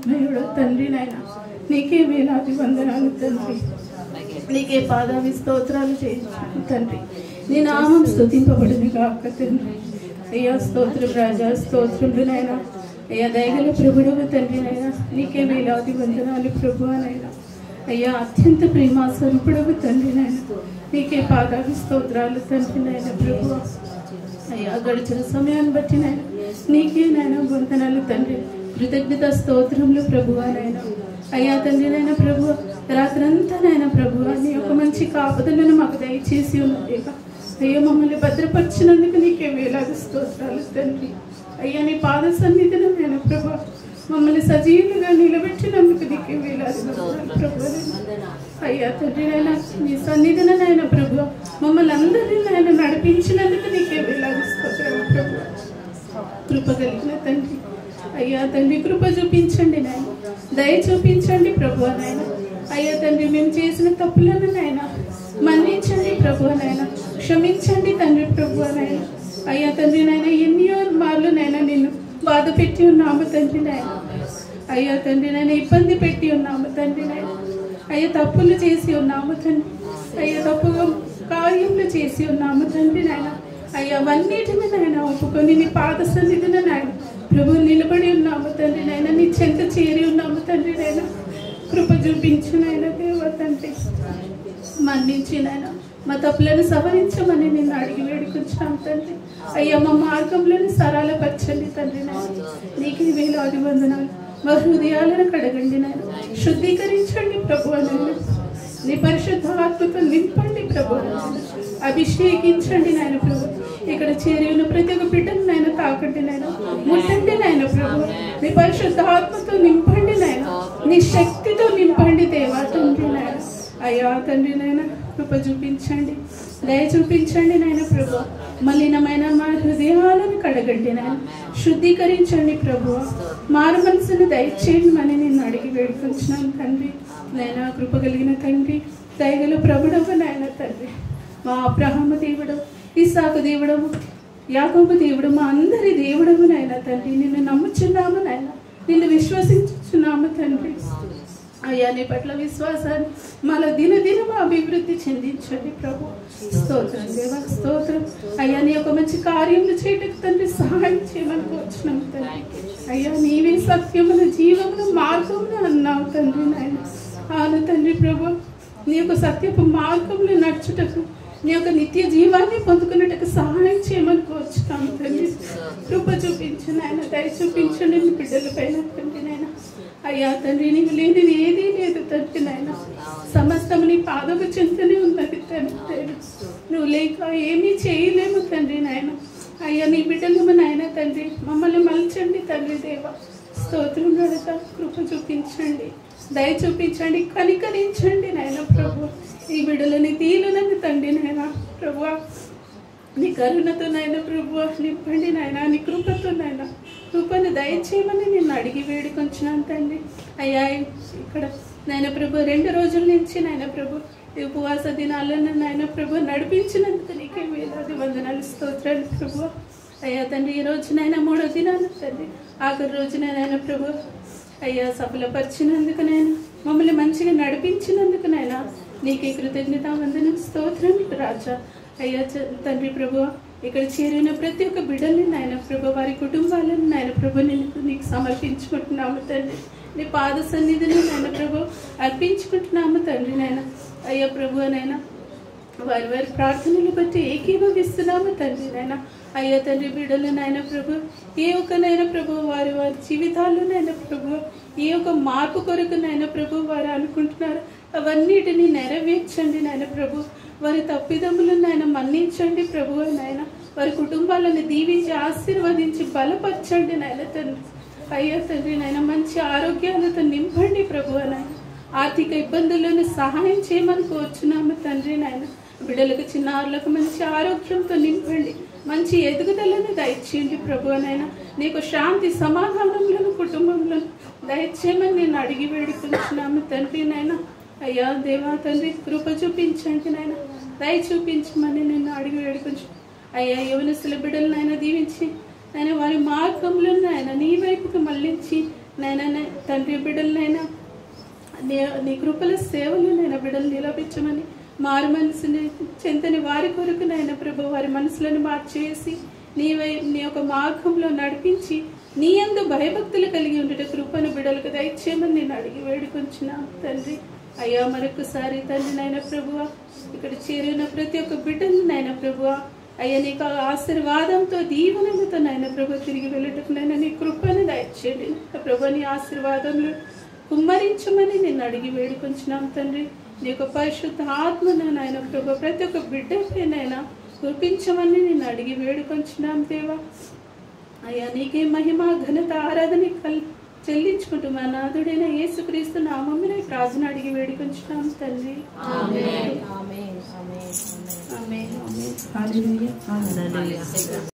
మహిళ తండ్రి నాయన నీకే వేలాది వందనాలు తండ్రి, నీకే పాదావి స్తోత్రాలు చేయించు తండ్రి. నీ నామం స్తుతింపబడును గాక తండ్రి. అయ్యా స్తోత్రం రాజా, స్తోత్రములు నాయన. అయ్యా దయగల ప్రభుడవు తండ్రి నాయన, నీకే వేలాది వందనాలు ప్రభువా నాయన. అయ్యా అత్యంత ప్రేమ స్వరూపుడవు తండ్రి నాయన, నీకే పాదావి స్తోత్రాలు తండ్రి నాయన ప్రభువా. అయ్యా గడిచిన సమయాన్ని బట్టి నాయన నీకే నాయన వందనాలు తండ్రి, కృతజ్ఞత స్తోత్రములు ప్రభువా నాయన. అయ్యా తండ్రి నాయన ప్రభువ, రాత్రంతా నాయన ప్రభువ నీ యొక్క మంచి కాపుదలను మాకు దయచేసి ఉన్నది. అయ్యా మమ్మల్ని భద్రపరిచినందుకు నీకే వేలాది స్తోత్రాలు తండ్రి. అయ్యా నీ పాద సన్నిధిలో నాయన ప్రభువ మమ్మల్ని సజీవులుగా నిలబెట్టినందుకు నీకే వేలాది వందనాలు ప్రభువ. అయ్యా తండ్రి నాయన నీ సన్నిధిలో నాయన ప్రభువ మమ్మల్ని అందరినీ నాయన నడిపించినందుకు నీకే వేలాది స్తోత్రాలు ప్రభువ. కృప కలిగిన తండ్రి, అయ్యా తండ్రి కృప చూపించండి నాయన, దయ చూపించండి ప్రభువ నాయన. అయ్యా తండ్రి మేము చేసిన తప్పులను నాయన మన్నించండి ప్రభువ నాయన, క్షమించండి తండ్రి ప్రభువ నాయన. అయ్యా తండ్రి నాయన ఎన్నో మార్లు నాయన నిన్ను బాధ పెట్టి ఉన్నాము తండ్రి నాయన. అయ్యా తండ్రి నాయన ఇబ్బంది పెట్టి ఉన్నాము తండ్రి నాయన. అయ్యా తప్పులు చేసి ఉన్నాము తండ్రి, అయ్యా తప్పుగా కార్యములు చేసి ఉన్నాము తండ్రి నాయన. అయ్యా అవన్నిటిని నాయన ఒప్పుకొని నీ పాద సన్నిధిన నాయన ప్రభు నిలబడి ఉన్నాము తండ్రి నాయన, నీ చెంత చేరి ఉన్నాము తండ్రి నాయన. కృప చూపించు నాయన దేవ తండ్రి, మన్నించి నాయన మా తప్పులను సవరించమని నిన్ను అడిగి వేడుకుంటున్నాం తండ్రి. అయ్యా మా మార్గంలోని సరళపరచండి తండ్రి నాయన, నీకు వేలాది వందనాలు. మా హృదయాలను కడగండి నాయన, శుద్ధీకరించండి ప్రభువా నాయన. నీ పరిశుద్ధ ఆత్మతో నింపండి ప్రభువా నాయన, అభిషేకించండి నాయన ప్రభు. ఇక్కడ చేరి ఉన్న ప్రతి ఒక్క బిడ్డను నాయన తాకండి నాయన, ముట్టండి నాయన ప్రభు. నీ పరిశుద్ధ ఆత్మతో నింపండి నాయన, నీ శక్తితో నింపండి దేవా తండ్రి నాయన. అయ్యా తండ్రి నాయన కృప చూపించండి, దయ చూపించండి నాయన ప్రభు. మలినమైన మా హృదయాలను కడగండి నాయన, శుద్ధీకరించండి ప్రభు. మారు మనసును దయచేయండి అని నిన్ను అడిగి వేడుకుంటున్నాను తండ్రి నాయన. కృప కలిగిన తండ్రి, దయగల ప్రభుడవు నాయన తండ్రి. మా అబ్రహాము దేవుడు, ఇస్సాకు దేవుడము, యాకోబు దేవుడు, మా అందరి దేవుడము నాయన తండ్రి. నిన్ను నమ్ముచున్నాము నాయన, నిన్ను విశ్వసించుచున్నాము తండ్రి. అయ్యా నీ పట్ల విశ్వాసాన్ని మళ్ళీ దినదినము అభివృద్ధి చెందించండి ప్రభు. స్తోత్రం దేవా స్తోత్రం. అయ్యా నీ యొక్క మంచి కార్యములు చేయటకు తండ్రి సహాయం చేయమని కోరుచున్నాము తండ్రి. అయ్యా నీవే సత్యమును జీవమును మార్గమును అన్నావు తండ్రి నాయన. అవును తండ్రి ప్రభు, నీ యొక్క సత్యపు మార్గంలో నడుచుటకు, నీ యొక్క నిత్య జీవాన్ని పొందుకున్నట్టుకు సహాయం చేయమని కోరుచున్నాము తండ్రి. కృప చూపించు నాయన, దయ చూపించండి నీ బిడ్డల పైన తండ్రి నాయన. అయ్యా తండ్రి నీకు లేనిది ఏదీ లేదు తండ్రి నాయన, సమస్తం నీ పాదపు చెంతనే ఉన్నది తండ్రి. నువ్వు లేక ఏమీ చేయలేము తండ్రి నాయన. అయ్యా నీ బిడ్డలము నాయన తండ్రి, మమ్మల్ని మలచండి తండ్రి దేవ. స్తోత్రం నడక కృప చూపించండి, దయ చూపించండి, కనికరించండి నాయన ప్రభు. ఈ బిడ్డలని దీనులని తండ్రి నాయన ప్రభు, నీ కరుణతో నాయన ప్రభు నింపండి నాయన, నీ కృపతో నాయన కృపను దయచేయమని నిన్ను అడిగి వేడుకొంచున్నాను తండ్రి. అయ్యా ఇక్కడ నాయన ప్రభు 2 రోజుల నుంచి నాయన ప్రభు ఈ ఉపవాస దినాలను నాయన ప్రభు నడిపించినందుకు నీకే వేలాది వందనాలు, స్తోత్రాలు ప్రభు. అయ్యా తండ్రి ఈ రోజు నాయన 3వ దినాలు తండ్రి, ఆఖరి రోజున నాయన ప్రభు అయ్యా సఫలపరిచినందుకు నాయన, మమ్మల్ని మంచిగా నడిపించినందుకు నాయన నీకే కృతజ్ఞత వందనం, స్తోత్రం రాజా. అయ్యా తండ్రి ప్రభు, ఇక్కడ చేరిన ప్రతి ఒక్క బిడ్డల్ని నాయన ప్రభు, వారి కుటుంబాలను నాయన ప్రభు నీకు సమర్పించుకుంటున్నాము తండ్రి. నీ పాద సన్నిధిని నాయన ప్రభు అర్పించుకుంటున్నాము తండ్రి నాయన. అయ్యా ప్రభు నాయన వారి వారి ప్రార్థనలు బట్టి ఏకీభవిస్తున్నాము తండ్రి నాయన. అయ్యా తండ్రి బిడ్డలు నాయన ప్రభు ఏ ఒక్కనైనా ప్రభు వారి వారి జీవితాల్లో నాయన ప్రభు ఏ ఒక్క మార్పు కొరకు నాయన ప్రభు వారు అనుకుంటున్నారు, అవన్నిటిని నెరవేర్చండి నాయన ప్రభు. వారి తప్పిదములను నాయన మన్నించండి ప్రభు నాయన. వారి కుటుంబాలను దీవించి ఆశీర్వదించి బలపరచండి నాయన తండ్రి. అయ్యా తండ్రి నాయన మంచి ఆరోగ్యాలతో నింపండి ప్రభు నాయన. ఆర్థిక ఇబ్బందులను సహాయం చేయమని కోరుచున్నాము తండ్రి నాయన. బిడ్డలకు చిన్నారులకు మంచి ఆరోగ్యంతో నింపండి, మంచి ఎదుగుదలను దయచేయండి ప్రభు నాయన. నీకు శాంతి సమాధానములను కుటుంబంలో దయచేయమని నేను అడిగి వేడుకుంటున్నాము తండ్రి నాయన. అయ్యా దేవా తండ్రి కృప చూపించండి నాయన, దయ చూపించమని నేను అడిగి వేడుకుంటు. అయ్యా యవనస్తుల బిడ్డలను ఆయన దీవించి నాయన వారి మార్గంలో నాయన నీ వైపుకు మళ్ళించి నైనా తండ్రి బిడ్డలనైనా నీ కృపల సేవలు నైనా బిడ్డలు నిలబెట్టమని, మారు మనసుని చెంతని వారి కొరకు నైనా ప్రభు వారి మనసులను మార్చేసి నీ యొక్క మార్గంలో నడిపించి నీ యందు భయభక్తులు కలిగి ఉండే కృపను బిడ్డలకు దయచేయమని నేను అడిగి వేడుకొంచున్నాను తండ్రి. అయ్యా మరొకసారి తండ్రి నాయన ప్రభువ, ఇక్కడ చేరిన ప్రతి ఒక్క బిడ్డను నాయన ప్రభువ అయ్యా నీకు ఆశీర్వాదంతో దీవెనలతో నాయన ప్రభు తిరిగి వెళ్ళటకు నైనా నీ కృపను దయచేయండి ప్రభు. నీ ఆశీర్వాదంలో కుమ్మరించమని నేను అడిగి వేడుకొంచున్నాం తండ్రి. నీ యొక్క పరిశుద్ధ ఆత్మను నాయన ప్రభు ప్రతి ఒక్క బిడ్డపైనైనా కురిపించమని నేను అడిగి వేడుకొంచున్నాం దేవా. అయ్యా నీకే మహిమ ఘనత ఆరాధన చెల్లించుకుంటూ మా నాథుడైన యేసుక్రీస్తు నామమున ప్రార్థన అడిగి వేడుకొంచున్నాం తండ్రి. ఆమేన్.